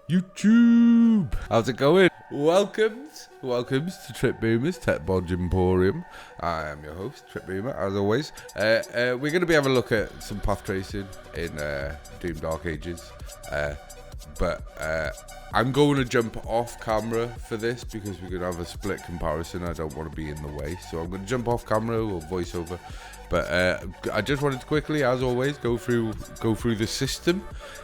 YouTube! How's it going? Welcomes to Trip Boomer's Tech-Bodge Emporium. I am your host, Trip Boomer, as always. We're going to be having a look at some path tracing in Doom Dark Ages. But I'm going to jump off camera for this because we're going to have a split comparison. I don't want to be in the way, so I'm going to jump off camera or voiceover. But I just wanted to quickly, as always, go through the system.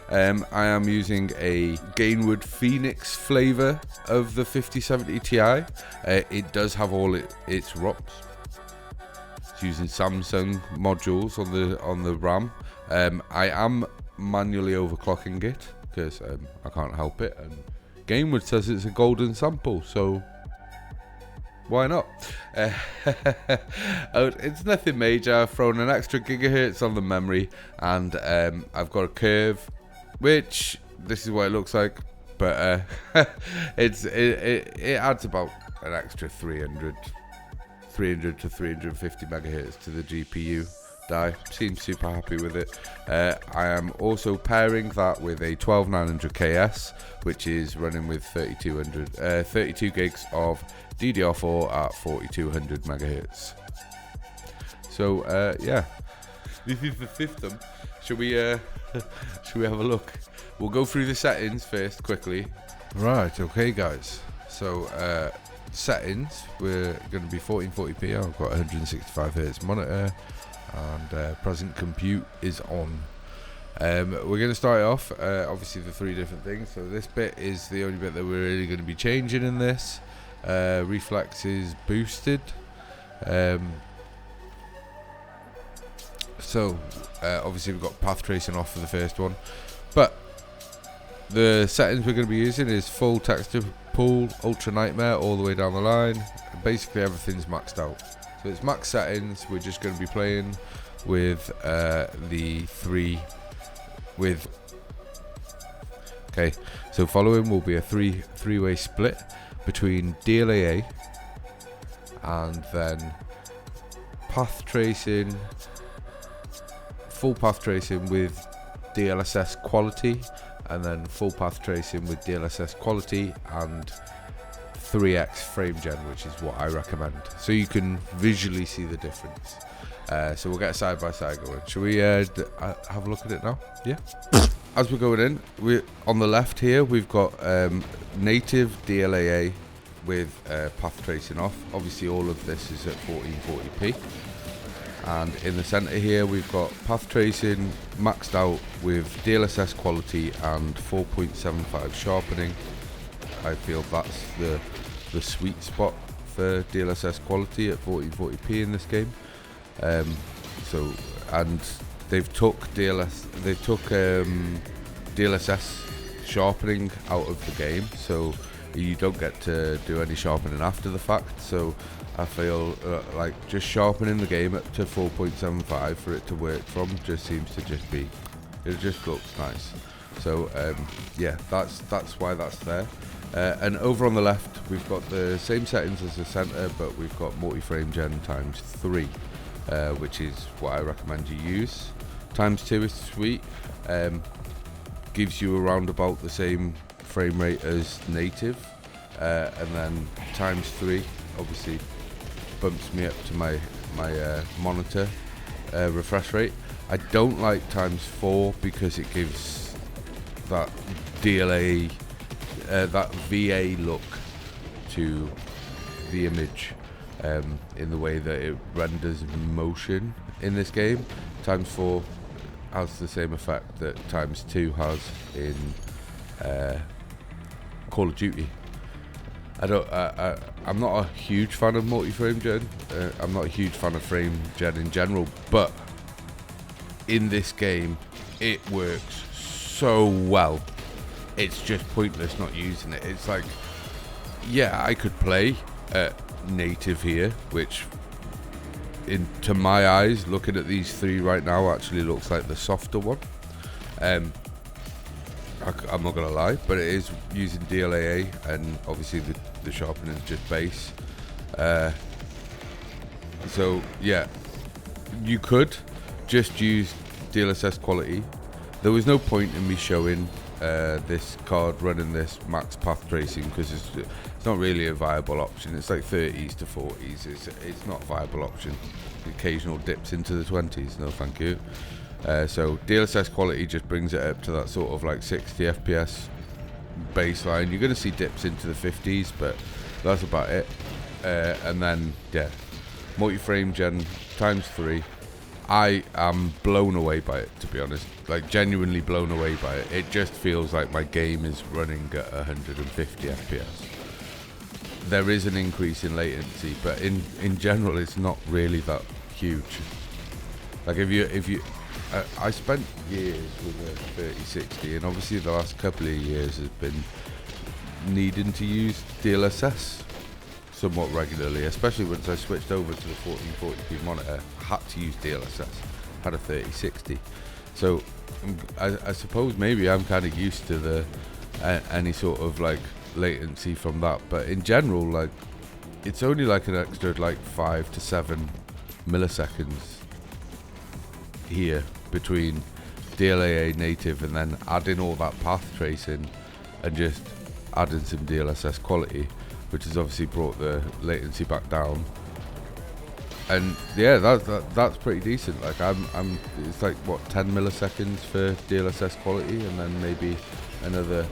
I am using a Gainwood Phoenix flavor of the 5070 Ti. It does have all its ROPs. It's using Samsung modules on the RAM. I am manually overclocking it because I can't help it, and Gainwood says it's a golden sample, so why not? It's nothing major. I've thrown an extra gigahertz on the memory, and I've got a curve, which this is what it looks like, but it adds about an extra 300 to 350 megahertz to the GPU die. Seems super happy with it. I am also pairing that with a 12900KS, which is running with 32 gigs of DDR4 at 4200 megahertz. So yeah, this is the system. Should we have a look? We'll go through the settings first quickly. Right, okay guys. So settings, we're going to be 1440p. I've got 165 Hz monitor, and present compute is on. We're going to start off, obviously the three different things. So this bit is the only bit that we're really going to be changing in this. Reflex is boosted. So obviously we've got path tracing off for the first one, but the settings we're going to be using is full texture pool, ultra nightmare, all the way down the line. Basically everything's maxed out, so it's max settings. We're just going to be playing with the okay, so following will be a three-way split between DLAA and then path tracing, full path tracing with DLSS Quality, and then full path tracing with DLSS Quality and 3x frame gen, which is what I recommend, so you can visually see the difference. So we'll get side by side going. Should we have a look at it now? Yeah. As we're going in, we're on the left here. We've got native DLAA with path tracing off. Obviously, all of this is at 1440p. And in the center here, we've got path tracing maxed out with DLSS Quality and 4.75 sharpening. I feel that's the sweet spot for DLSS Quality at 1440p in this game. So, and they've took DLSS sharpening out of the game, so you don't get to do any sharpening after the fact. So I feel like just sharpening the game up to 4.75 for it to work from just seems to just be, it just looks nice. So yeah, that's why that's there. And over on the left, we've got the same settings as the center, but we've got multi-frame gen times 3, which is what I recommend you use. Times 2 is sweet. Gives you around about the same frame rate as native, and then times 3 obviously bumps me up to my monitor refresh rate. I don't like times 4 because it gives that DLA, that VA look to the image, in the way that it renders motion in this game. Times 4 has the same effect that times 2 has in Call of Duty. I'm not a huge fan of multi-frame gen. I'm not a huge fan of frame gen in general, but in this game it works so well. It's just pointless not using it. It's like, yeah, I could play native here, which to my eyes, looking at these 3 right now, actually looks like the softer one. I'm not gonna lie, but it is using DLAA, and obviously the sharpening is just base. So yeah, you could just use DLSS Quality. There was no point in me showing this card running this max path tracing, because it's not really a viable option. It's like 30s to 40s. It's not a viable option. The occasional dips into the 20s. No, thank you. So DLSS quality just brings it up to that sort of like 60 FPS baseline. You're going to see dips into the 50s, but that's about it. And then yeah, multi-frame gen ×3. I am blown away by it, to be honest. Like, genuinely blown away by it. It just feels like my game is running at 150 FPS. There is an increase in latency, but in general, it's not really that huge. Like, if you I spent years with a 3060, and obviously the last couple of years has been needing to use DLSS somewhat regularly, especially once I switched over to the 1440p monitor. I had to use DLSS. I had a 3060, so I suppose maybe I'm kind of used to the any sort of like latency from that. But in general, like, it's only like an extra like 5 to 7 milliseconds here between DLAA native and then adding all that path tracing and just adding some DLSS quality, which has obviously brought the latency back down. And yeah, that's pretty decent. Like, it's like what, 10 milliseconds for DLSS quality, and then maybe another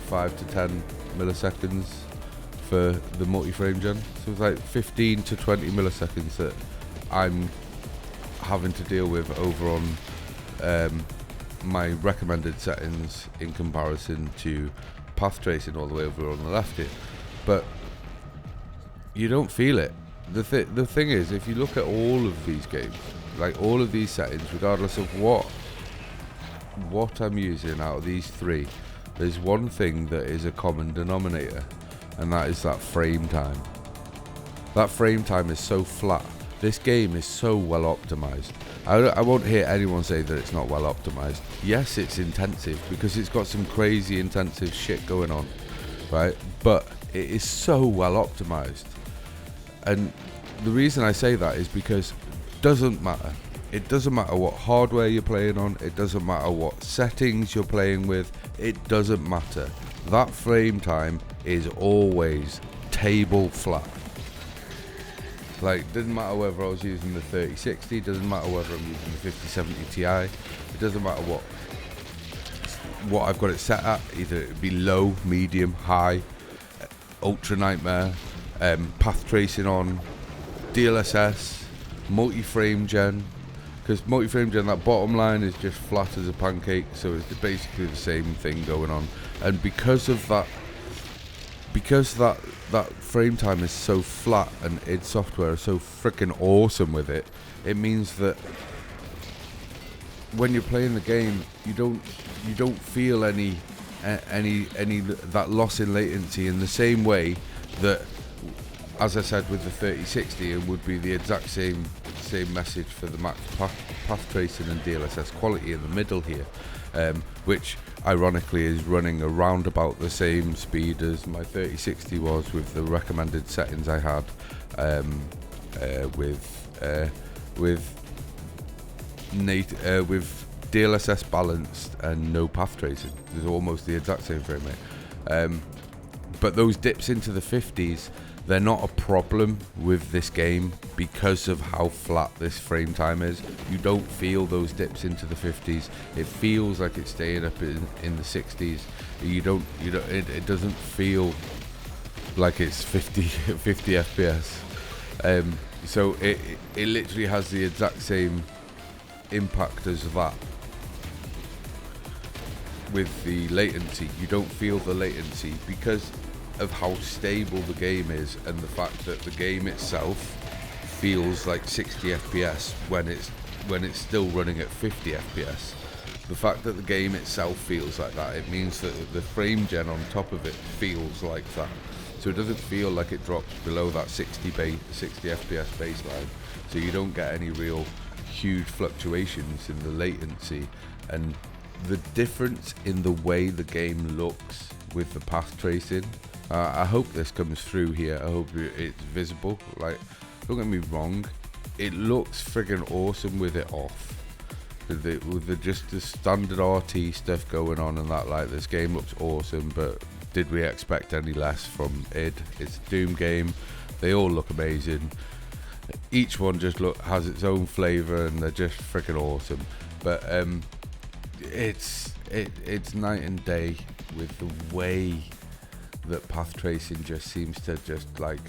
5 to 10 milliseconds for the multi-frame gen. So it's like 15 to 20 milliseconds that I'm having to deal with over on my recommended settings in comparison to path tracing all the way over on the left here. But you don't feel it. The thing is, if you look at all of these games, like all of these settings, regardless of what I'm using out of these three, there's one thing that is a common denominator, and that is that frame time. That frame time is so flat. This game is so well optimized. I won't hear anyone say that it's not well optimized. Yes, it's intensive because it's got some crazy intensive shit going on, right? But it is so well optimized. And the reason I say that is because it doesn't matter. It doesn't matter what hardware you're playing on. It doesn't matter what settings you're playing with. It doesn't matter. That frame time is always table flat. Like, doesn't matter whether I was using the 3060, doesn't matter whether I'm using the 5070 Ti, it doesn't matter what I've got it set at. Either it be low, medium, high, ultra nightmare, path tracing on, DLSS, multi-frame gen, because multi-frame gen, that bottom line is just flat as a pancake, so it's basically the same thing going on. And because that frame time is so flat, and id Software is so freaking awesome with it, it means that when you're playing the game, you don't feel any that loss in latency in the same way that, as I said with the 3060, it would be the exact same message for the max path tracing and DLSS quality in the middle here, which ironically is running around about the same speed as my 3060 was with the recommended settings I had, with DLSS balanced and no path tracing. It's almost the exact same frame rate. But those dips into the 50s, they're not a problem with this game because of how flat this frame time is. You don't feel those dips into the 50s. It feels like it's staying up in the 60s. It doesn't feel like it's 50 FPS. So it literally has the exact same impact as that. With the latency, you don't feel the latency because of how stable the game is, and the fact that the game itself feels like 60 FPS when it's still running at 50 FPS. The fact that the game itself feels like that, it means that the frame gen on top of it feels like that. So it doesn't feel like it drops below that 60 FPS baseline. So you don't get any real huge fluctuations in the latency, and the difference in the way the game looks with the path tracing. I hope this comes through here. I hope it's visible. Like, don't get me wrong, it looks friggin' awesome with it off. with the just the standard RT stuff going on and that. Like, this game looks awesome, but did we expect any less from id? It's a Doom game. They all look amazing. Each one just has its own flavor, and they're just freaking awesome. But it's night and day with the way that path tracing just seems to just like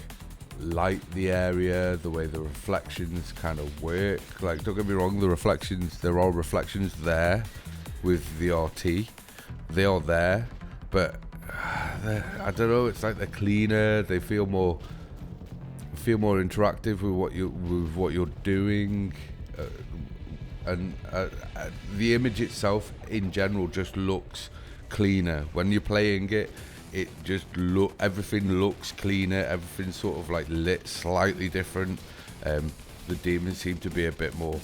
light the area, the way the reflections kind of work. Like, don't get me wrong, the reflections, there are reflections there with the RT. They are there, but I don't know, it's like they're cleaner, they feel more interactive with what you're doing, and the image itself in general just looks cleaner when you're playing it. It just everything looks cleaner, everything's sort of like lit slightly different. The demons seem to be a bit more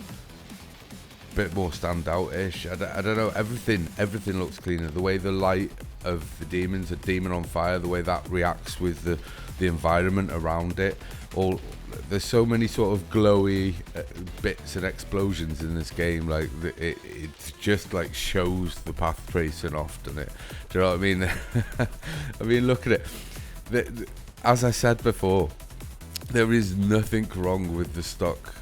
standout-ish. I don't know, everything looks cleaner. The way the light of the demons, a demon on fire, the way that reacts with the environment around it, there's so many sort of glowy bits and explosions in this game. Like, it just like shows the path tracing off, doesn't it? Do you know what I mean? I mean, look at it. As I said before, there is nothing wrong with the stock,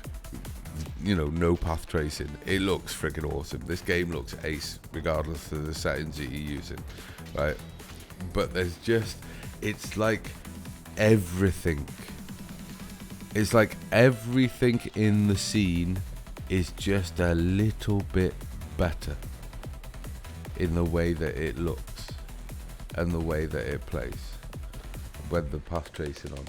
no path tracing. It looks freaking awesome. This game looks ace, regardless of the settings that you're using, right? But it's like everything. It's like everything in the scene is just a little bit better in the way that it looks and the way that it plays. With the path tracing on,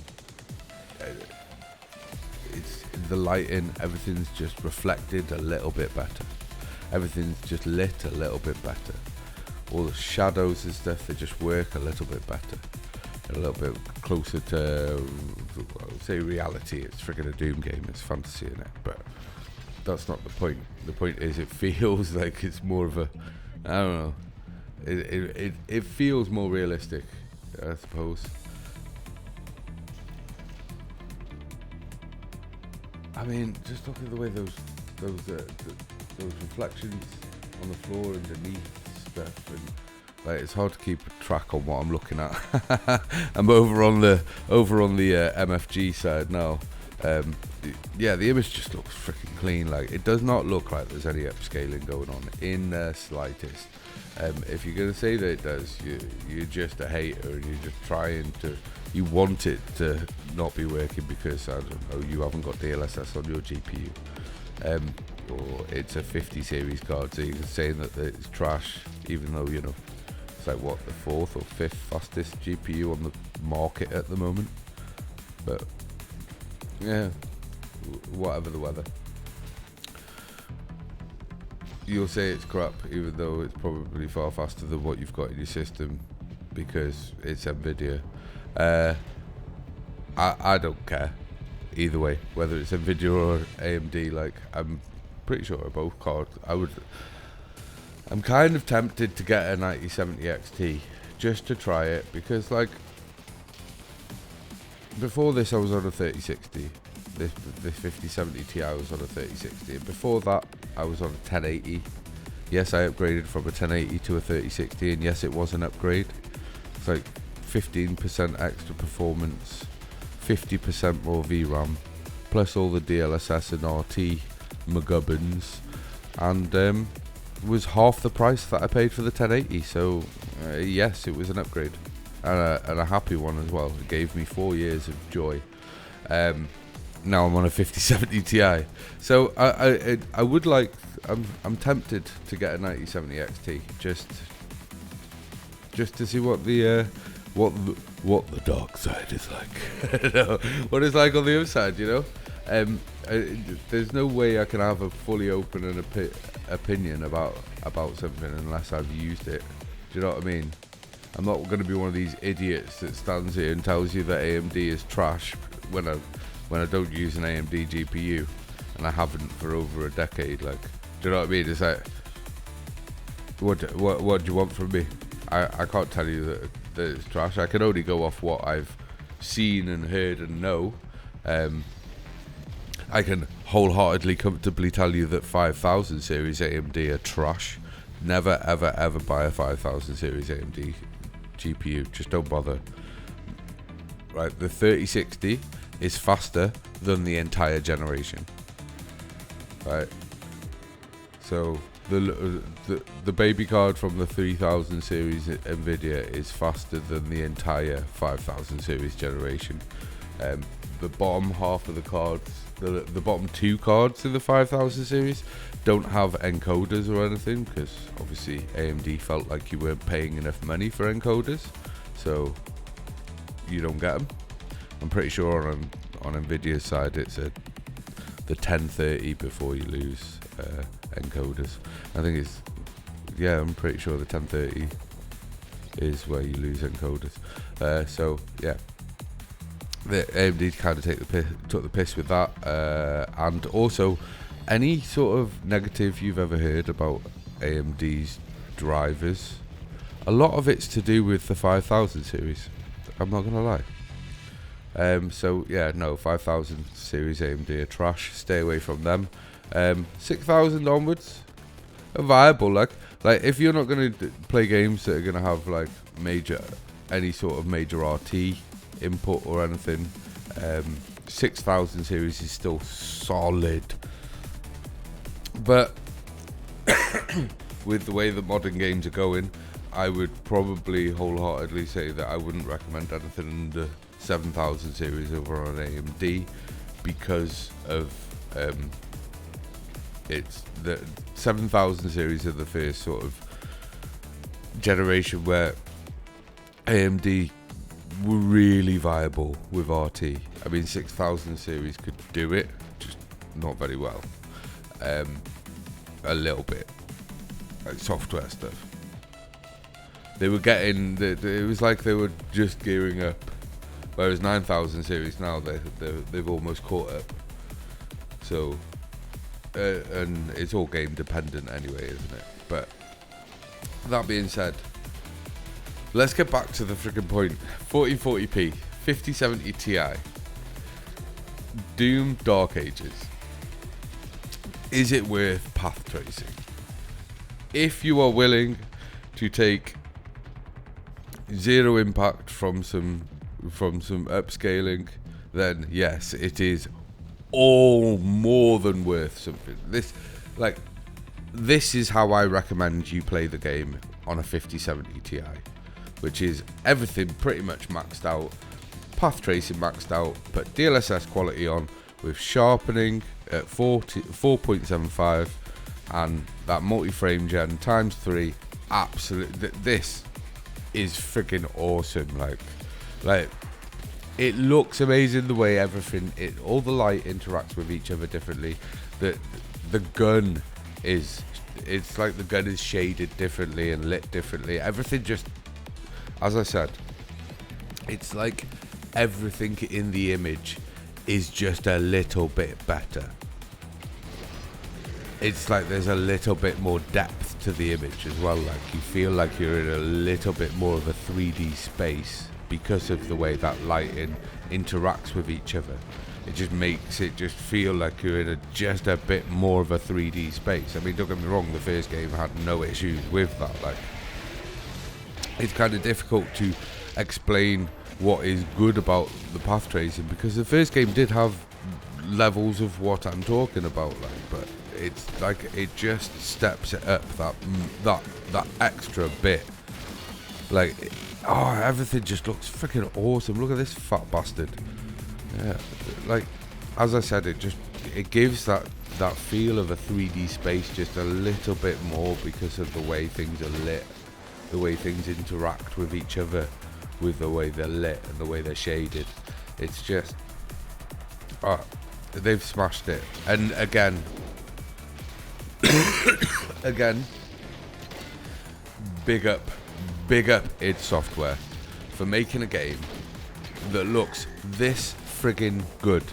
it's the lighting, everything's just reflected a little bit better. Everything's just lit a little bit better. All the shadows and stuff, they just work a little bit better. A little bit closer to, I would say, reality. It's freaking a Doom game, it's fantasy in it, but that's not the point. The point is, it feels like it's more of a, I don't know, it feels more realistic, I suppose. I mean, just look at the way those reflections on the floor underneath stuff, and like, it's hard to keep track on what I'm looking at. I'm over on the MFG side now. Yeah, the image just looks freaking clean. Like, it does not look like there's any upscaling going on in the slightest. If you're gonna say that it does, you're just a hater, and you're just you want it to not be working because, I don't know, you haven't got DLSS on your GPU, or it's a 50 series card, so you're saying that it's trash, even though it's like, what, the 4th or 5th fastest GPU on the market at the moment. But yeah, whatever the weather, you'll say it's crap, even though it's probably far faster than what you've got in your system because it's NVIDIA. I don't care either way, whether it's NVIDIA or AMD. Like, I'm pretty sure both cards. I'm kind of tempted to get a 9070 XT just to try it, because, like, before this I was on a 3060. This 5070 Ti was on a 3060. And before that I was on a 1080. Yes, I upgraded from a 1080 to a 3060, and yes, it was an upgrade. It's like 15% extra performance, 50% more VRAM, plus all the DLSS and RT McGubbins, and was half the price that I paid for the 1080. So yes, it was an upgrade, and a happy one as well. It gave me 4 years of joy. Now I'm on a 5070 Ti, so I would like, I'm tempted to get a 9070 XT just to see what the dark side is like. What it's like on the other side, there's no way I can have a fully open and opinion about something unless I've used it. Do you know what I mean? I'm not going to be one of these idiots that stands here and tells you that AMD is trash when I don't use an AMD GPU, and I haven't for over a decade. Like, do you know what I mean? It's like, what do you want from me? I can't tell you that it's trash. I can only go off what I've seen and heard and know. I can wholeheartedly, comfortably tell you that 5000 series AMD are trash. Never, ever, ever buy a 5000 series AMD GPU. Just don't bother. Right, the 3060 is faster than the entire generation. Right. So the baby card from the 3000 series Nvidia is faster than the entire 5000 series generation. The bottom half of the cards, the bottom two cards in the 5000 series don't have encoders or anything, because obviously AMD felt like you weren't paying enough money for encoders, so you don't get them. I'm pretty sure on Nvidia's side it's the 1030 before you lose encoders. I think it's, yeah, I'm pretty sure the 1030 is where you lose encoders. So yeah, the AMD kind of took the piss with that, and also any sort of negative you've ever heard about AMD's drivers, a lot of it's to do with the 5000 series. I'm not gonna lie. So yeah, no, 5000 series AMD are trash. Stay away from them. 6000 onwards are viable. Like if you're not gonna play games that are gonna have like any sort of major RT input or anything, 6000 series is still solid. But with the way the modern games are going, I would probably wholeheartedly say that I wouldn't recommend anything in the 7000 series over on AMD, because of it's the 7000 series of the first sort of generation where AMD were really viable with RT. I mean, 6000 series could do it, just not very well. A little bit, like software stuff. They were getting, it was like they were just gearing up. Whereas 9000 series now, they've almost caught up. So, and it's all game dependent anyway, isn't it? But that being said, let's get back to the freaking point. 1440p, 5070 Ti, Doom Dark Ages. Is it worth path tracing? If you are willing to take zero impact from some upscaling, then yes, it is all more than worth something. This is how I recommend you play the game on a 5070 Ti, which is everything pretty much maxed out, path tracing maxed out, put DLSS quality on with sharpening at 4.75 and that multi-frame gen times 3. Absolutely, this is freaking awesome. Like it looks amazing the way all the light interacts with each other differently. The gun it's like the gun is shaded differently and lit differently. Everything just, as I said, it's like everything in the image is just a little bit better. It's like there's a little bit more depth to the image as well. Like you feel like you're in a little bit more of a 3D space because of the way that lighting interacts with each other. It just makes it just feel like you're in just a bit more of a 3D space. I mean, don't get me wrong, the first game had no issues with that. Like, it's kind of difficult to explain what is good about the path tracing, because the first game did have levels of what I'm talking about, like, but it's like it just steps it up that extra bit. Like, everything just looks freaking awesome. Look at this fat bastard. Yeah, like as I said, it gives that feel of a 3D space just a little bit more because of the way things are lit, the way things interact with each other, with the way they're lit and the way they're shaded. It's just, they've smashed it. And again, big up id Software for making a game that looks this friggin' good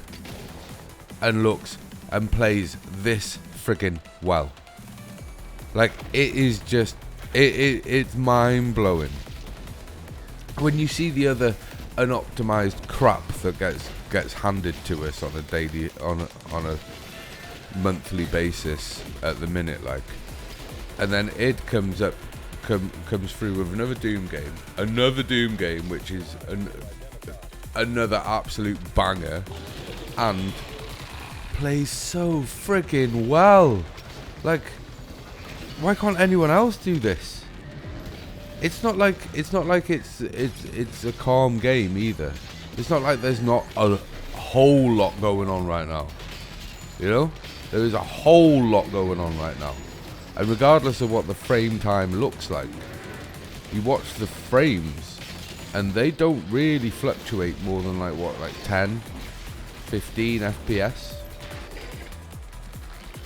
and looks and plays this friggin' well. Like, it is just it's mind-blowing when you see the other unoptimized crap that gets handed to us on a daily, on a monthly basis at the minute, like. And then id comes through with another Doom game, which is another absolute banger, and plays so friggin' well. Like, why can't anyone else do this? It's not like it's a calm game either. It's not like there's not a whole lot going on right now. You know, there is a whole lot going on right now. And regardless of what the frame time looks like, you watch the frames and they don't really fluctuate more than like 10, 15 FPS.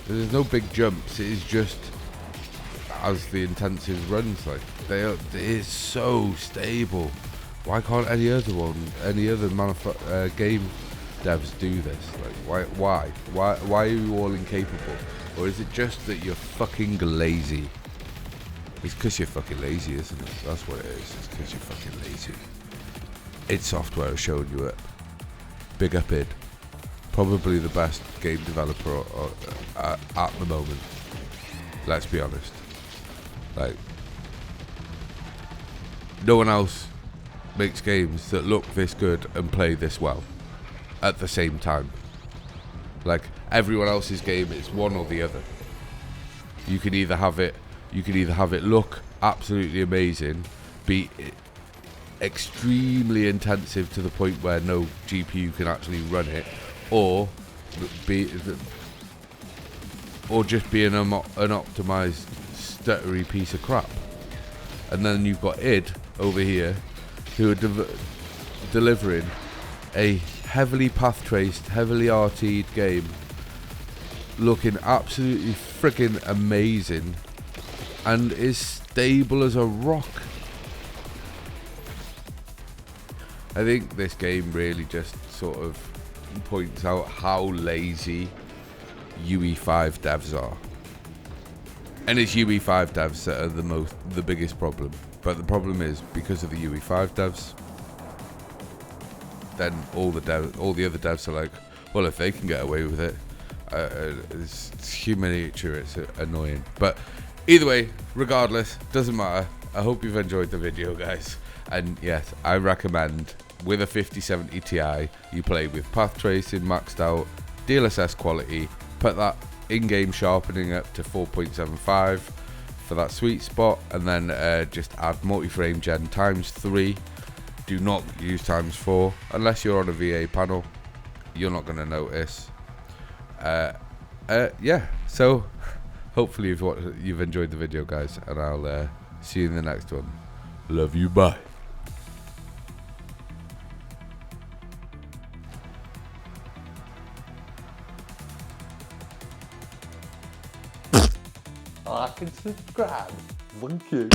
There's no big jumps. It is just as the intensive runs, like it is so stable. Why can't any other game devs do this? Like, why are you all incapable? Or is it just that you're fucking lazy? It's because you're fucking lazy, isn't it? That's what it is. It's because you're fucking lazy. id Software has shown you it. Big up id. Probably the best game developer at the moment. Let's be honest. Like, no one else makes games that look this good and play this well at the same time. Like, everyone else's game is one or the other. You can either have it look absolutely amazing, be extremely intensive to the point where no GPU can actually run it, or just be an unoptimized stuttery piece of crap. And then you've got id over here, who are delivering a heavily path traced, heavily RT'd game, looking absolutely freaking amazing, and is stable as a rock. I think this game really just sort of points out how lazy UE5 devs are. And it's UE5 devs that are the biggest problem. But the problem is, because of the UE5 devs, then all the other devs are like, well, if they can get away with it, it's human nature. It's annoying. But either way, regardless, doesn't matter. I hope you've enjoyed the video, guys. And yes, I recommend, with a 5070 Ti, you play with path tracing maxed out, DLSS quality, put that in-game sharpening up to 4.75 for that sweet spot, and then just add multi-frame gen ×3. Do not use ×4 unless you're on a VA panel. You're not going to notice. Yeah, so hopefully you've enjoyed the video, guys, and I'll see you in the next one. Love you, bye. Like and subscribe. Thank you.